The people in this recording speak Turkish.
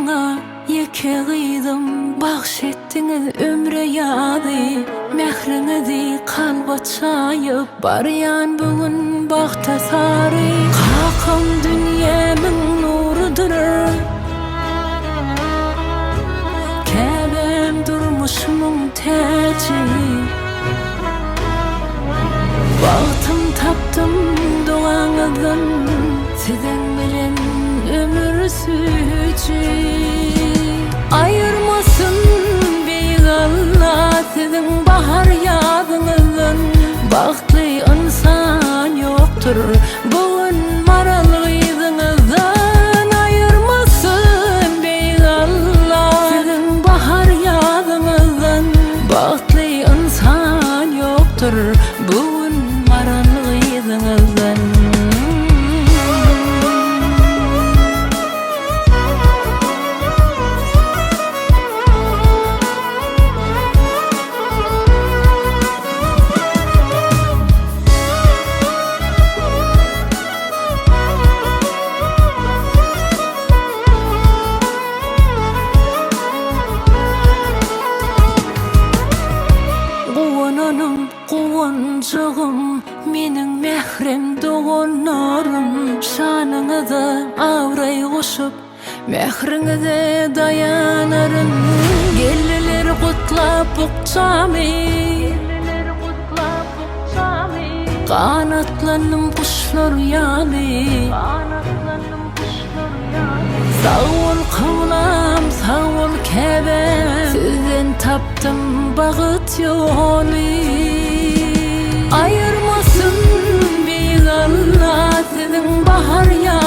bana yeke gıydım, bahşettiniz ömre yadı. Mehrinizi kalba çayıp, baryan bugün bakta sarı. Kakam dünyanın nurudur, Kebem durmuşmun teci. Baktım taptım doğanıdan, sizden bilen ömür sücü. Ayırmasın bir Allah sizin bahar yağdığınızdan. Baktlı insan yoktur bugün maralıyızınızdan. Ayırmasın bir Allah sizin bahar yağdığınızdan. Baktlı insan yoktur bugün maralıyızınızdan. Kuvancığım, menin mehrem doğanlarım. Şanınıza avray koşup, mehrinize dayanarım. Gelliler kutlap bukçami, kanatlanım kuşlar yali. Sağ ol kavlam, sağ ol kebem, sizden taptım bağıt yolu. Ayırmasın bir Allah sizin bahar ya